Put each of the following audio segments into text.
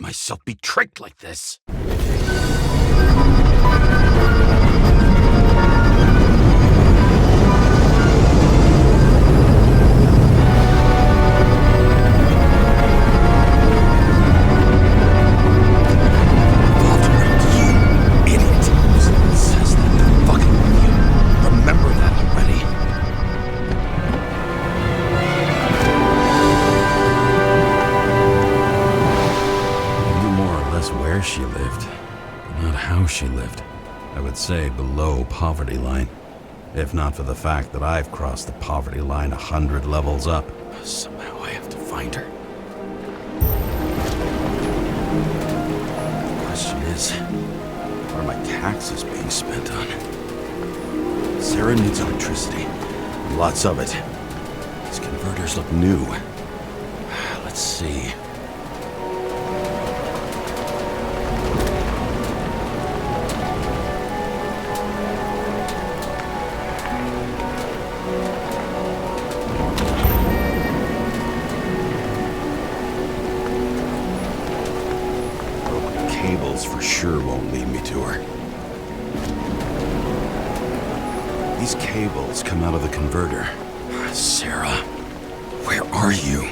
myself be tricked like this. She lived, but not how she lived. I would say below poverty line, if not for the fact that I've crossed the poverty line 100 levels up. Somehow I have to find her. The question is, what are my taxes being spent on? Sara needs electricity, lots of it. These converters look new. Let's see. For sure won't lead me to her. These cables come out of the converter. Sara, where are you?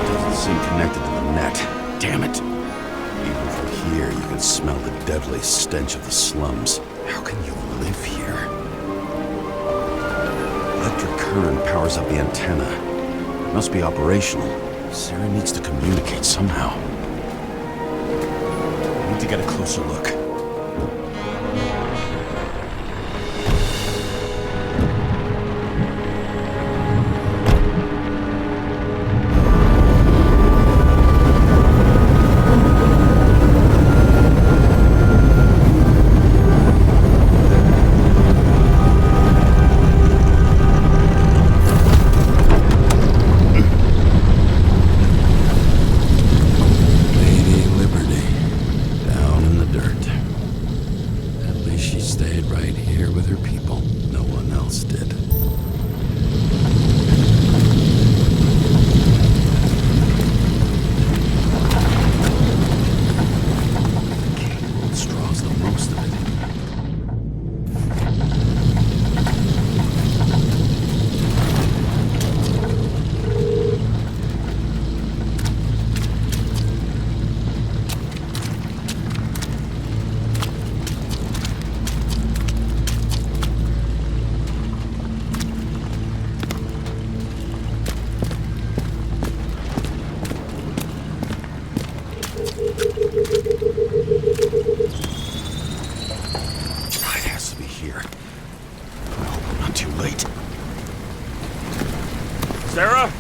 Doesn't seem connected to the net. Damn it. Even from here, you can smell the deadly stench of the slums. How can you live here? Electric current powers up the antenna. It must be operational. Sara needs to communicate somehow. I need to get a closer look. Sara?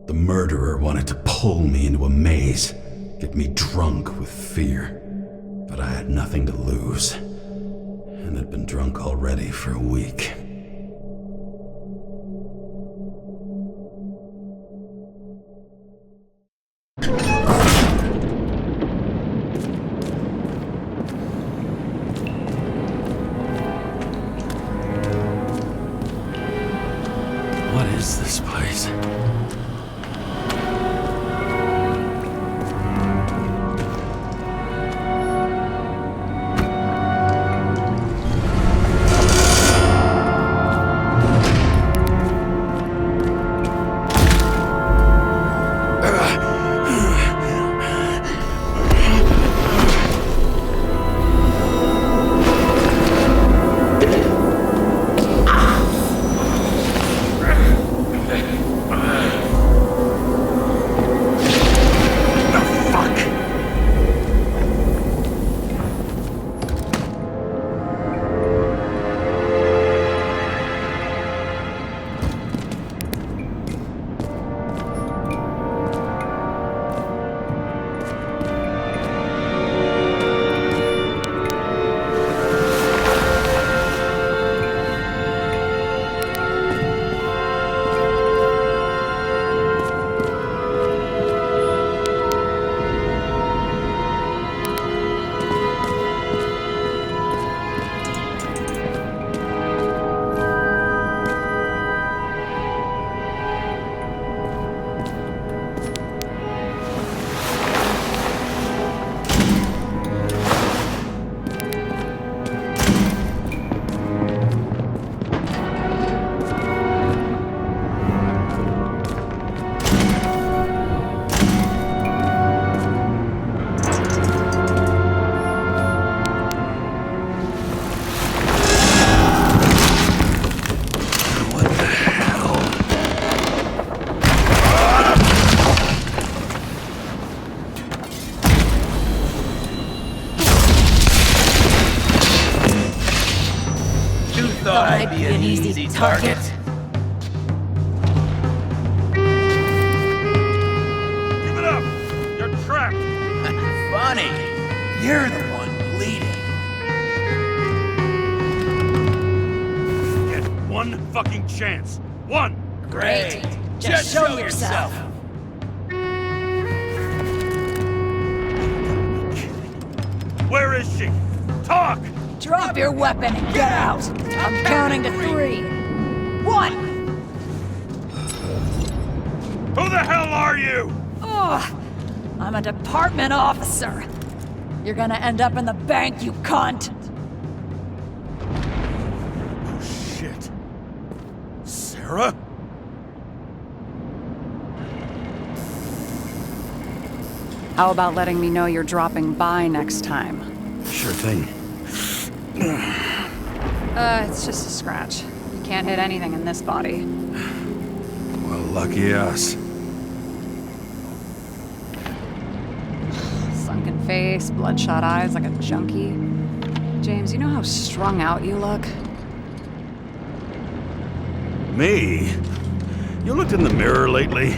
The murderer wanted to pull me into a maze, get me drunk with fear. But I had nothing to lose, and had been drunk already for a week. What is this place? I'd be an easy target. Give it up! You're trapped! Funny. You're the one bleeding. Get one fucking chance. One! Great. Just show yourself. Where is she? Talk! Drop your weapon and get out! I'm counting to 3. 1! Who the hell are you? Ugh! I'm a department officer. You're gonna end up in the bank, you cunt! Oh, shit. Sara? How about letting me know you're dropping by next time? Sure thing. It's just a scratch. You can't hit anything in this body. Well, lucky us. Sunken face, bloodshot eyes like a junkie. James, you know how strung out you look? Me? You looked in the mirror lately?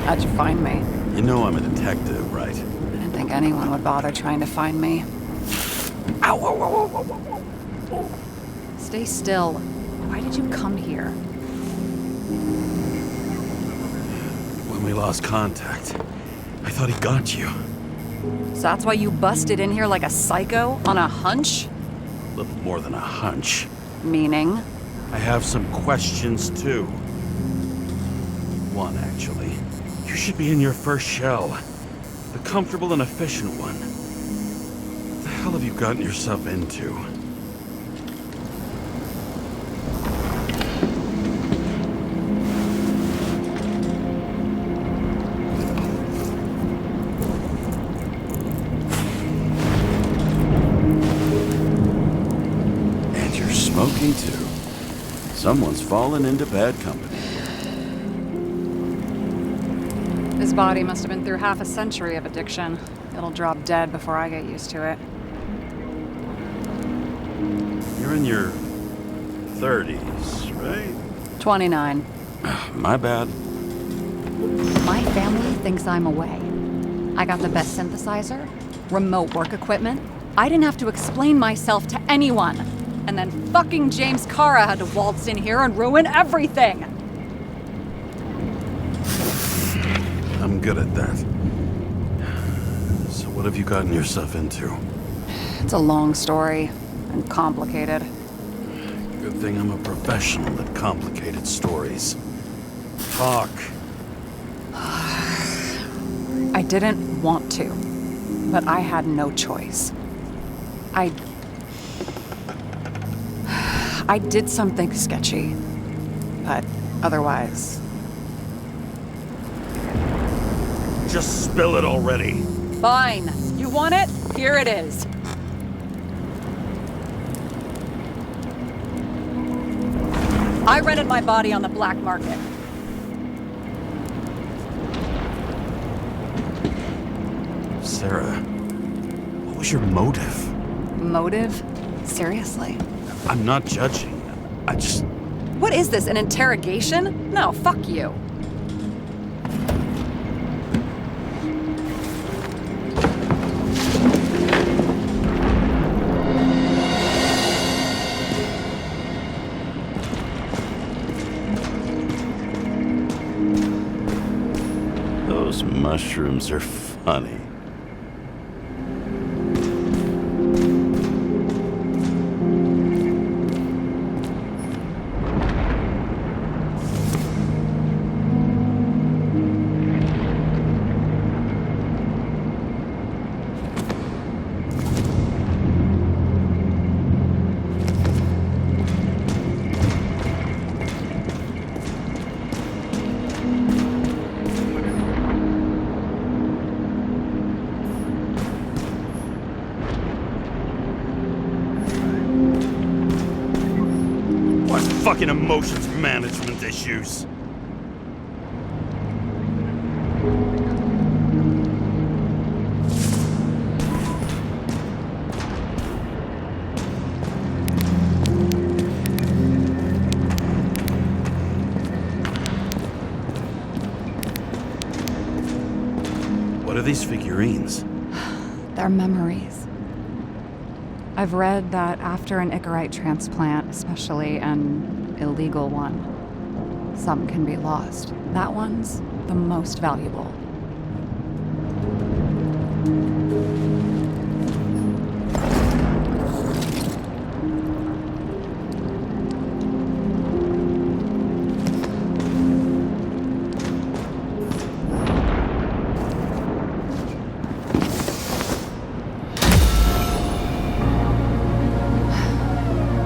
How'd you find me? You know I'm a detective, right? I didn't think anyone would bother trying to find me. Ow! Whoa, whoa, whoa, whoa, whoa. Stay still. Why did you come here? When we lost contact, I thought he got you. So that's why you busted in here like a psycho on a hunch? A little more than a hunch. Meaning? I have some questions, too. One, actually. You should be in your first shell. The comfortable and efficient one. What the hell have you gotten yourself into? And you're smoking, too. Someone's fallen into bad company. His body must have been through half a century of addiction. It'll drop dead before I get used to it. You're in your 30s, right? 29. My bad. My family thinks I'm away. I got the best synthesizer, remote work equipment. I didn't have to explain myself to anyone. And then fucking James Sara had to waltz in here and ruin everything. I'm good at that. So what have you gotten yourself into? It's a long story and complicated. Good thing I'm a professional at complicated stories. Talk. I didn't want to, but I had no choice. I did something sketchy, but otherwise... Just spill it already. Fine. You want it? Here it is. I rented my body on the black market. Sara, what was your motive? Motive? Seriously? I'm not judging. I just... What is this, an interrogation? No, fuck you. Those mushrooms are funny. What fucking emotions management issues? What are these figurines? They're memories. I've read that after an Icarite transplant, especially an illegal one, some can be lost. That one's the most valuable.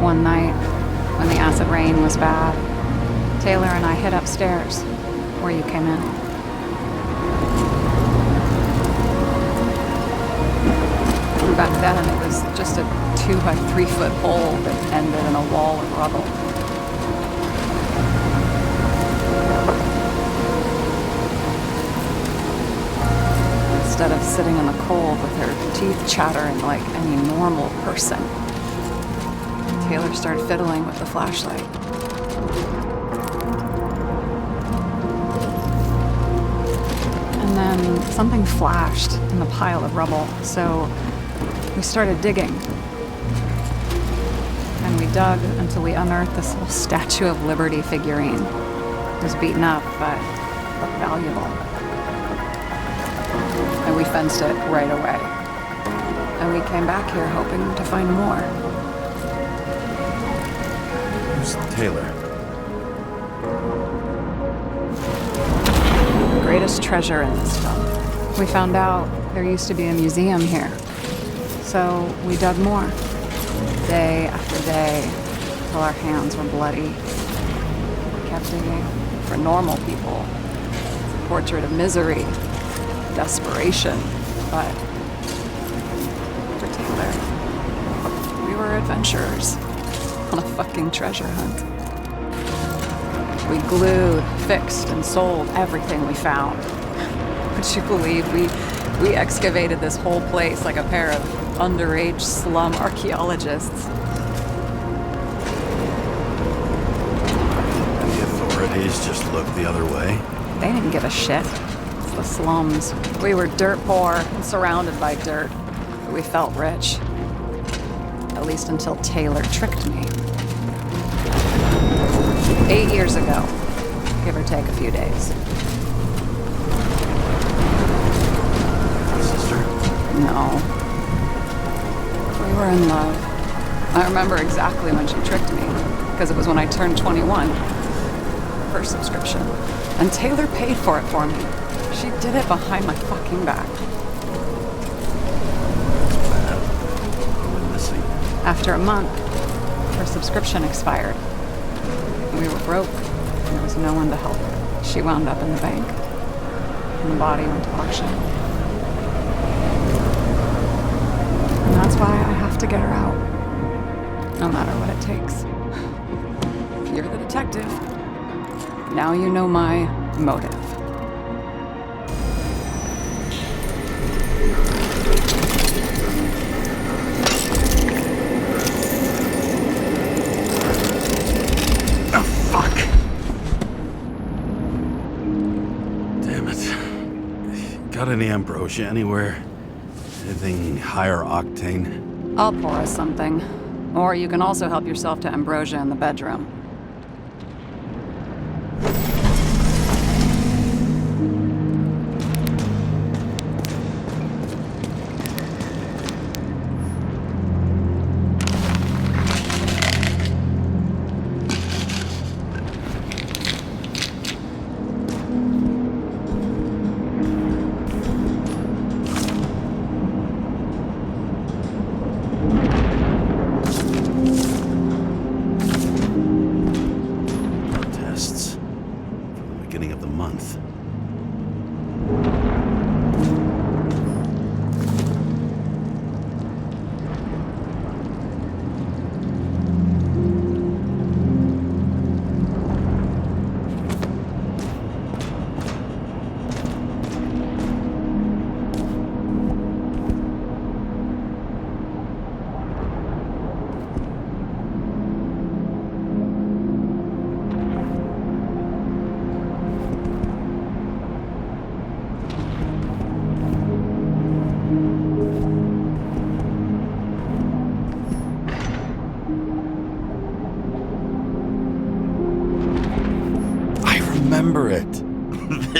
One night, when the acid rain was bad, Taylor and I hid upstairs, where you came in. Back then, it was just a 2 by 3 foot hole that ended in a wall of rubble. Instead of sitting in the cold with her teeth chattering like any normal person, Taylor started fiddling with the flashlight. And then something flashed in the pile of rubble, so we started digging. And we dug until we unearthed this little Statue of Liberty figurine. It was beaten up, but looked valuable. And we fenced it right away. And we came back here hoping to find more. Who's Taylor? The greatest treasure in this stuff. We found out there used to be a museum here. So we dug more. Day after day, till our hands were bloody. We kept digging. For normal people, it's a portrait of misery, desperation. But for Taylor, we were adventurers on a fucking treasure hunt. We glued, fixed, and sold everything we found. Would you believe we excavated this whole place like a pair of underage slum archaeologists? And the authorities just looked the other way? They didn't give a shit. It's the slums. We were dirt poor and surrounded by dirt. But we felt rich. At least until Taylor tricked me. 8 years ago, give or take a few days. Sister? No. We were in love. I remember exactly when she tricked me, because it was when I turned 21. First subscription. And Taylor paid for it for me. She did it behind my fucking back. Bad. Went missing. After a month, her subscription expired. We were broke, and there was no one to help her. She wound up in the bank, and the body went to auction. And that's why I have to get her out, no matter what it takes. You're the detective. Now you know my motive. Got any ambrosia anywhere? Anything higher octane? I'll pour us something. Or you can also help yourself to ambrosia in the bedroom.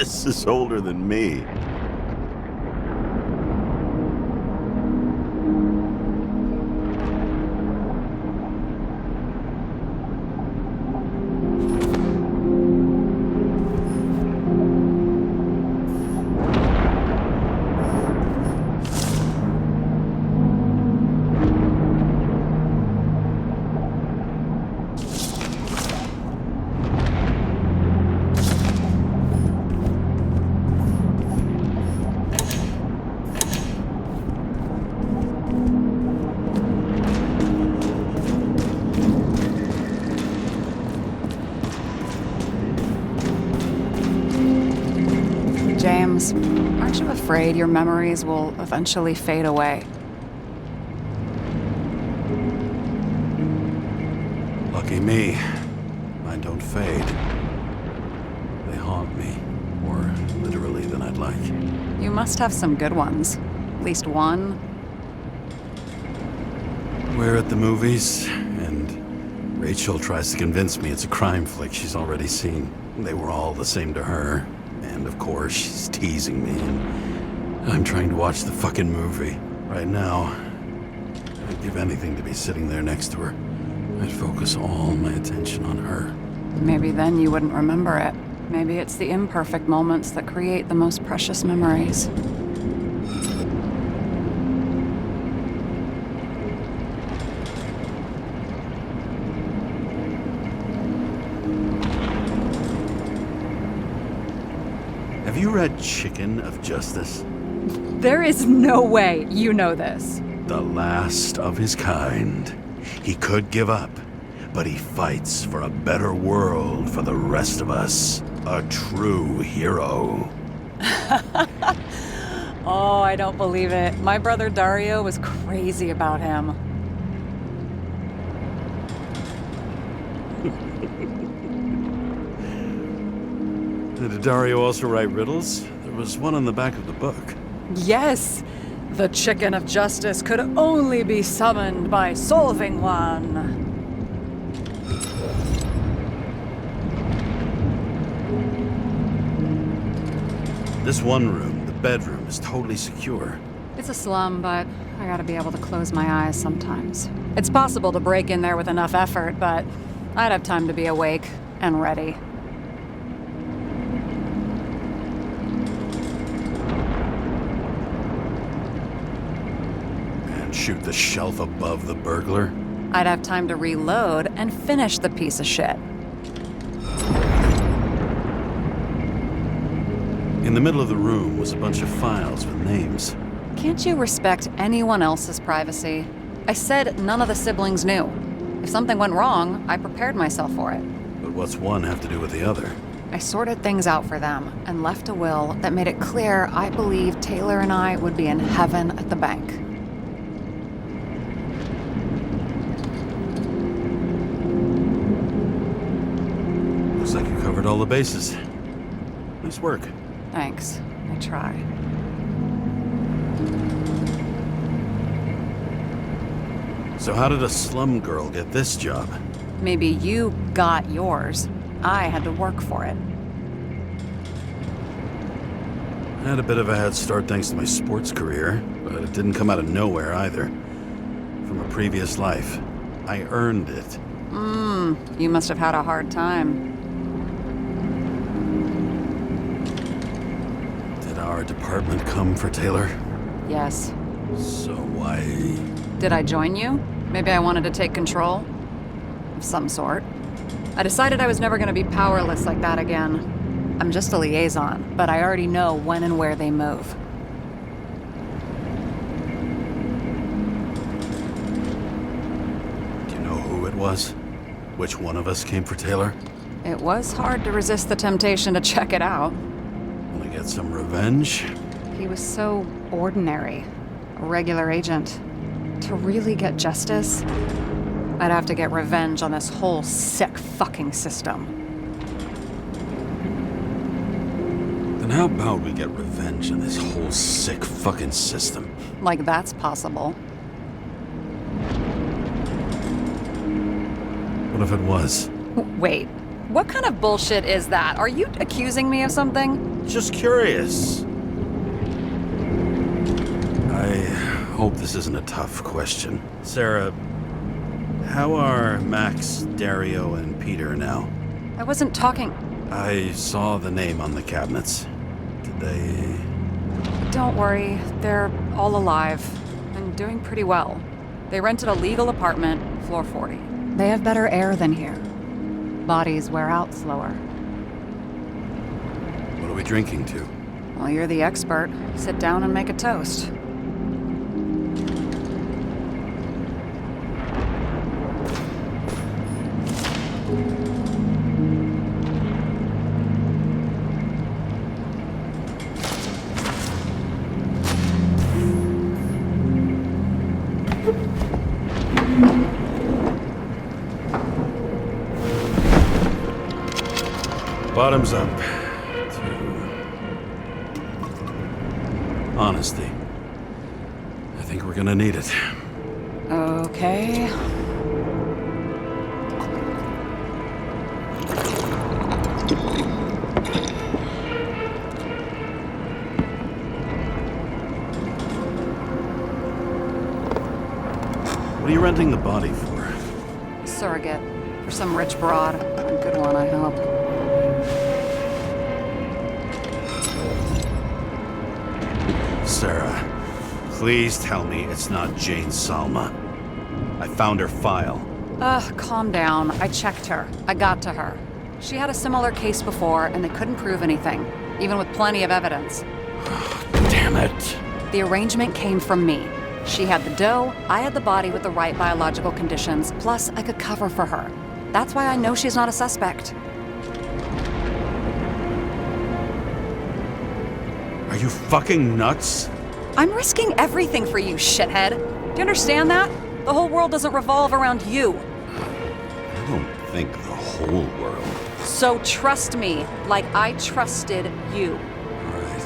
This is older than me. James, aren't you afraid your memories will eventually fade away? Lucky me. Mine don't fade. They haunt me. More literally than I'd like. You must have some good ones. At least one. We're at the movies, and Rachel tries to convince me it's a crime flick she's already seen. They were all the same to her. And of course, she's teasing me, and I'm trying to watch the fucking movie. Right now, I'd give anything to be sitting there next to her. I'd focus all my attention on her. Maybe then you wouldn't remember it. Maybe it's the imperfect moments that create the most precious memories. Have you read Chicken of Justice? There is no way you know this. The last of his kind. He could give up, but he fights for a better world for the rest of us. A true hero. Oh, I don't believe it. My brother Dario was crazy about him. Did Dario also write riddles? There was one on the back of the book. Yes! The Chicken of Justice could only be summoned by solving one. This one room, the bedroom, is totally secure. It's a slum, but I gotta be able to close my eyes sometimes. It's possible to break in there with enough effort, but I'd have time to be awake and ready. And shoot the shelf above the burglar. I'd have time to reload and finish the piece of shit. In the middle of the room was a bunch of files with names. Can't you respect anyone else's privacy? I said none of the siblings knew. If something went wrong, I prepared myself for it. But what's one have to do with the other? I sorted things out for them and left a will that made it clear I believed Taylor and I would be in heaven at the bank. Looks like you covered all the bases. Nice work. Thanks. I try. So how did a slum girl get this job? Maybe you got yours. I had to work for it. I had a bit of a head start thanks to my sports career, but it didn't come out of nowhere either. From a previous life. I earned it. You must have had a hard time. Did our department come for Taylor? Yes. So why... Did I join you? Maybe I wanted to take control? Of some sort. I decided I was never going to be powerless like that again. I'm just a liaison, but I already know when and where they move. Do you know who it was? Which one of us came for Taylor? It was hard to resist the temptation to check it out. Want to get some revenge? He was so ordinary. A regular agent. To really get justice, I'd have to get revenge on this whole sick fucking system. Then how about we get revenge on this whole sick fucking system? Like that's possible. What if it was? Wait, What kind of bullshit is that? Are you accusing me of something? Just curious. I hope this isn't a tough question. Sarah, how are Max, Dario, and Peter now? I wasn't talking. I saw the name on the cabinets. Did they... Don't worry, they're all alive and doing pretty well. They rented a legal apartment, floor 40. They have better air than here. Bodies wear out slower. What are we drinking to? Well, you're the expert. Sit down and make a toast. Bottoms up to honesty. I think we're gonna need it. Okay. What are you renting the body for? Surrogate. For some rich broad. A good one, I hope. Sarah, please tell me it's not Jane Salma. I found her file. Calm down. I checked her. I got to her. She had a similar case before, and they couldn't prove anything, even with plenty of evidence. Damn it. The arrangement came from me. She had the dough, I had the body with the right biological conditions, plus I could cover for her. That's why I know she's not a suspect. Are you fucking nuts? I'm risking everything for you, shithead. Do you understand that? The whole world doesn't revolve around you. I don't think the whole world. So trust me, like I trusted you. All right.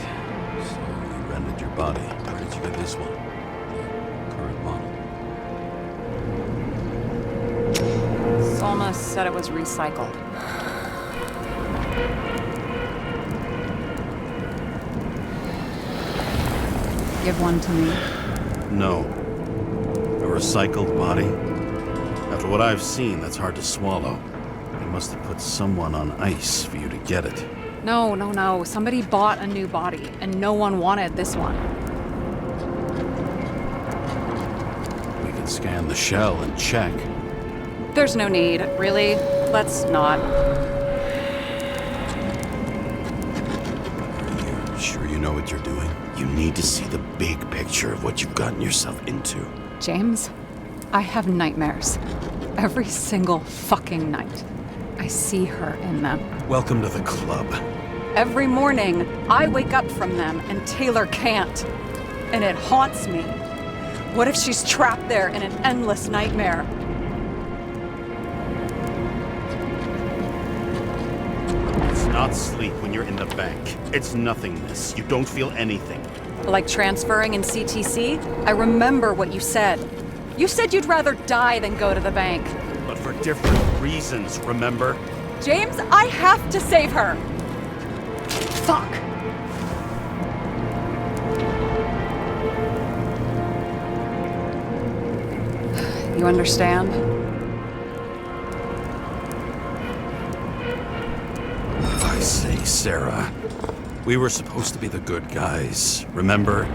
So you rented your body. Where did you get this one? Current model. Salma said it was recycled. Give one to me. No. A recycled body? After what I've seen, that's hard to swallow. They must have put someone on ice for you to get it. No. Somebody bought a new body, and no one wanted this one. We can scan the shell and check. There's no need, really. Let's not. Are you sure you know what you're doing? You need to see the big picture of what you've gotten yourself into. James, I have nightmares. Every single fucking night. I see her in them. Welcome to the club. Every morning, I wake up from them and Taylor can't. And it haunts me. What if she's trapped there in an endless nightmare? It's not sleep when you're in the bank. It's nothingness. You don't feel anything. Like transferring in CTC? I remember what you said. You said you'd rather die than go to the bank. But for different reasons, remember? James, I have to save her! Fuck! You understand? I say, Sarah, we were supposed to be the good guys, remember?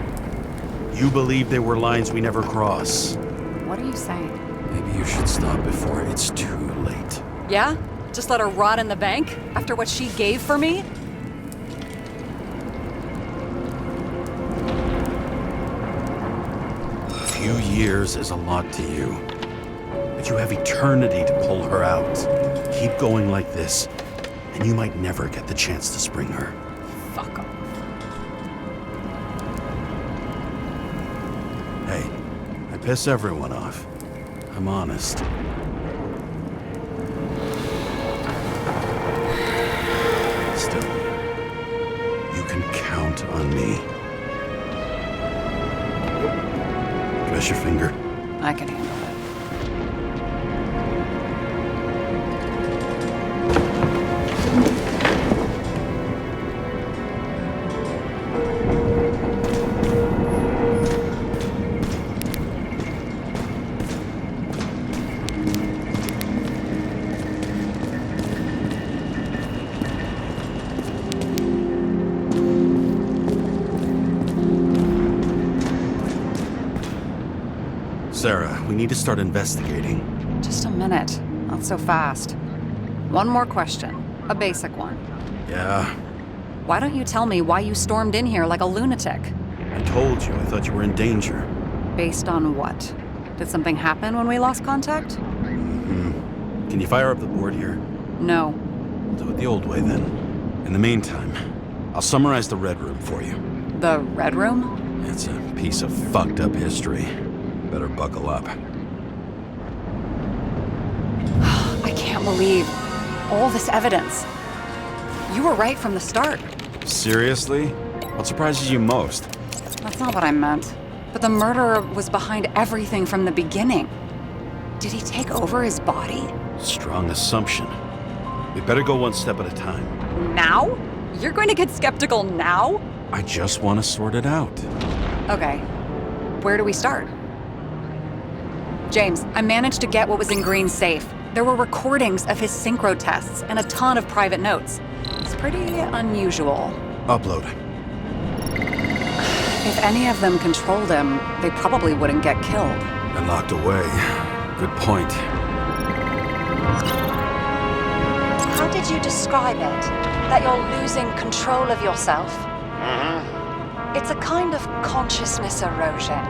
You believe there were lines we never cross. What are you saying? Maybe you should stop before it's too late. Yeah? Just let her rot in the bank? After what she gave for me? A few years is a lot to you. But you have eternity to pull her out. Keep going like this, and you might never get the chance to spring her. Fuck off. Hey, I piss everyone off. I'm honest. Still, you can count on me. Press your finger. I can handle it. Sarah, we need to start investigating. Just a minute. Not so fast. One more question. A basic one. Yeah, Why don't you tell me why you stormed in here like a lunatic? I told you, I thought you were in danger. Based on what? Did something happen when we lost contact? Can you fire up the board here? No. We'll do it the old way then. In the meantime, I'll summarize the Red Room for you. The Red Room? It's a piece of fucked up history. Better buckle up. I can't believe all this evidence. You were right from the start. Seriously? What surprises you most? That's not what I meant. But the murderer was behind everything from the beginning. Did he take over his body? Strong assumption. We better go one step at a time. Now? You're going to get skeptical now? I just want to sort it out. Okay. Where do we start? James, I managed to get what was in Green's safe. There were recordings of his synchro tests and a ton of private notes. It's pretty unusual. Upload. If any of them controlled him, they probably wouldn't get killed. And locked away. Good point. How did you describe it? That you're losing control of yourself? It's a kind of consciousness erosion.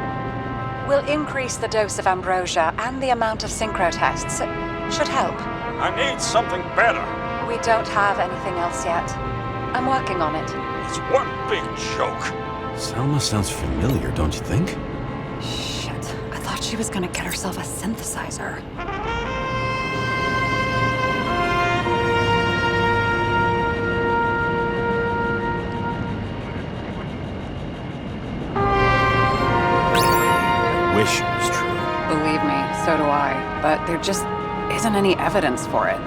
We'll increase the dose of ambrosia and the amount of synchro tests. Should help. I need something better. We don't have anything else yet. I'm working on it. It's one big joke. Selma sounds familiar, don't you think? Shit, I thought she was gonna get herself a synthesizer. Wish it was true. Believe me, so do I. But there just isn't any evidence for it.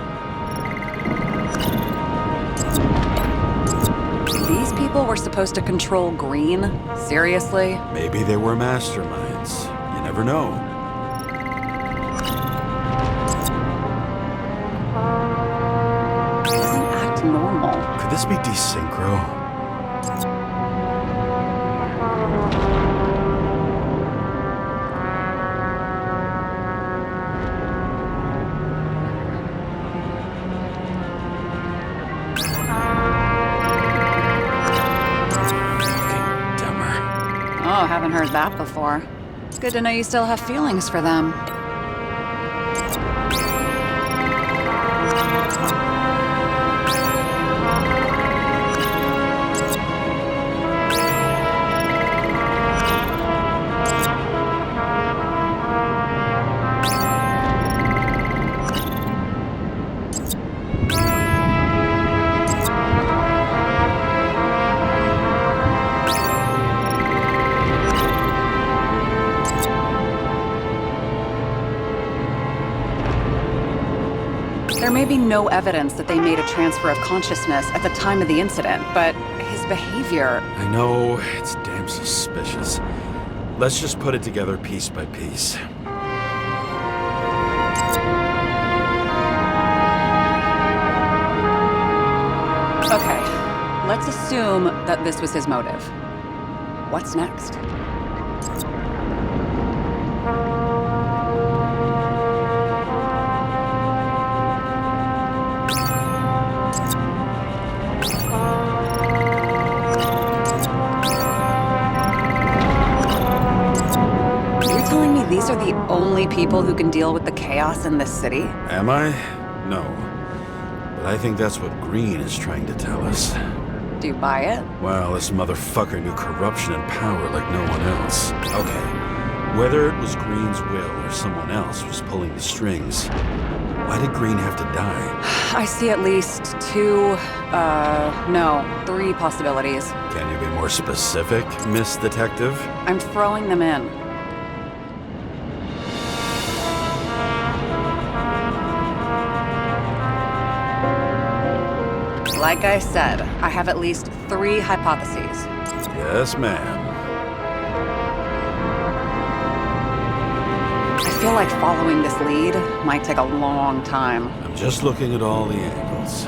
These people were supposed to control Green? Seriously? Maybe they were masterminds. You never know. Doesn't act normal. Could this be desynchro? Oh, haven't heard that before. Good to know you still have feelings for them. There may be no evidence that they made a transfer of consciousness at the time of the incident, but his behavior... I know, it's damn suspicious. Let's just put it together piece by piece. Okay, let's assume that this was his motive. What's next? You're telling me these are the only people who can deal with the chaos in this city? Am I? No. But I think that's what Green is trying to tell us. Do you buy it? Well, this motherfucker knew corruption and power like no one else. Okay, whether it was Green's will or someone else was pulling the strings, why did Green have to die? I see at least three possibilities. Can you be more specific, Miss Detective? I'm throwing them in. Like I said, I have at least three hypotheses. Yes, ma'am. I feel like following this lead might take a long time. I'm just looking at all the angles.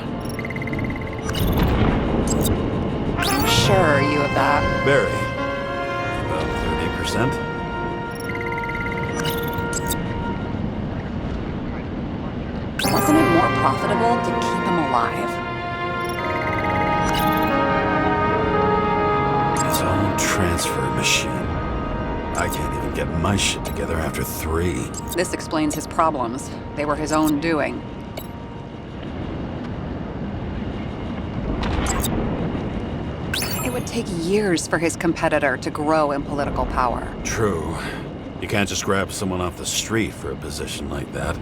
I'm sure you have that. Barry, about 30%? world to keep him alive? His own transfer machine. I can't even get my shit together after 3. This explains his problems. They were his own doing. It would take years for his competitor to grow in political power. True. You can't just grab someone off the street for a position like that.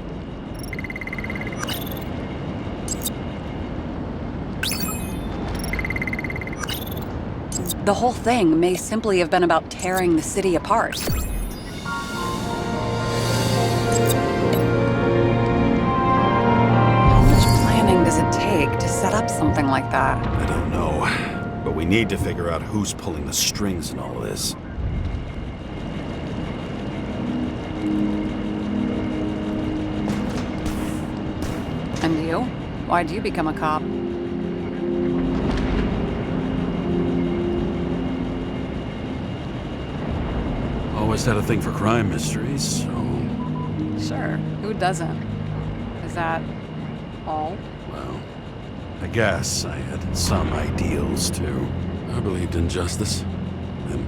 The whole thing may simply have been about tearing the city apart. How much planning does it take to set up something like that? I don't know. But we need to figure out who's pulling the strings in all this. And you? Why'd you become a cop? Always had a thing for crime mysteries, so... Sure, who doesn't? Is that all? Well, I guess I had some ideals, too. I believed in justice. And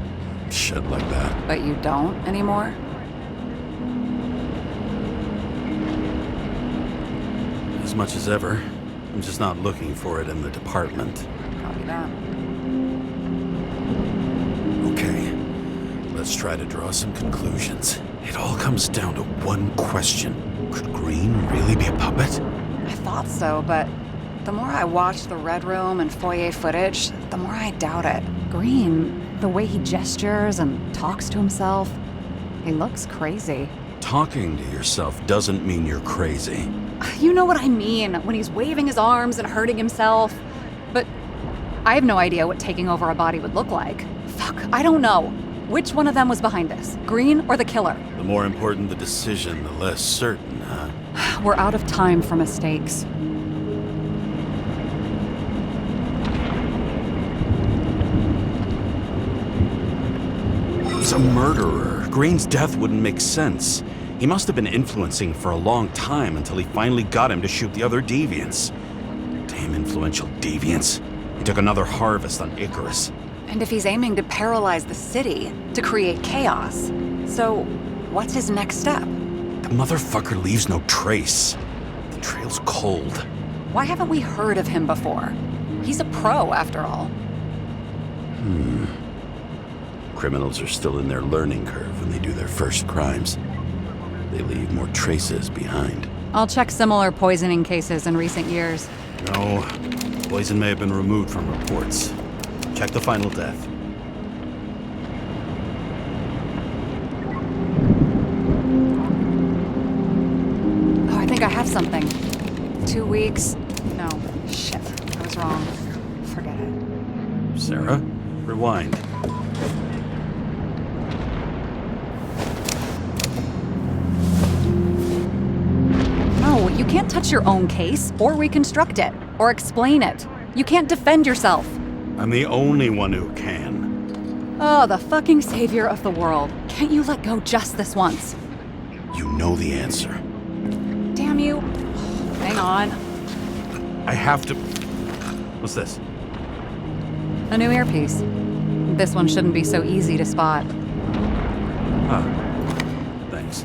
shit like that. But you don't anymore? As much as ever. I'm just not looking for it in the department. Copy that. Okay, let's try to draw some conclusions. It all comes down to one question. Could Green really be a puppet? I thought so, but the more I watch the Red Room and foyer footage, the more I doubt it. Green, the way he gestures and talks to himself, he looks crazy. Talking to yourself doesn't mean you're crazy. You know what I mean, when he's waving his arms and hurting himself. But I have no idea what taking over a body would look like. Fuck, I don't know. Which one of them was behind this, Green or the killer? The more important the decision, the less certain, huh? We're out of time for mistakes. He's a murderer. Green's death wouldn't make sense. He must have been influencing for a long time until he finally got him to shoot the other deviants. Damn influential deviants. He took another harvest on Icarus. And if he's aiming to paralyze the city, to create chaos, so what's his next step? The motherfucker leaves no trace. The trail's cold. Why haven't we heard of him before? He's a pro, after all. Criminals are still in their learning curve when they do their first crimes. They leave more traces behind. I'll check similar poisoning cases in recent years. No, poison may have been removed from reports. Check the final death. Oh, I think I have something. 2 weeks. No, shit, I was wrong. Forget it. Sara, rewind. No, you can't touch your own case, or reconstruct it, or explain it. You can't defend yourself. I'm the only one who can. Oh, the fucking savior of the world. Can't you let go just this once? You know the answer. Damn you. Hang on. I have to... What's this? A new earpiece. This one shouldn't be so easy to spot. Huh. Thanks.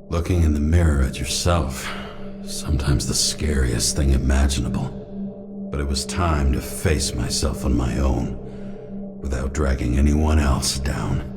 Looking in the mirror at yourself, sometimes the scariest thing imaginable. But it was time to face myself on my own, without dragging anyone else down.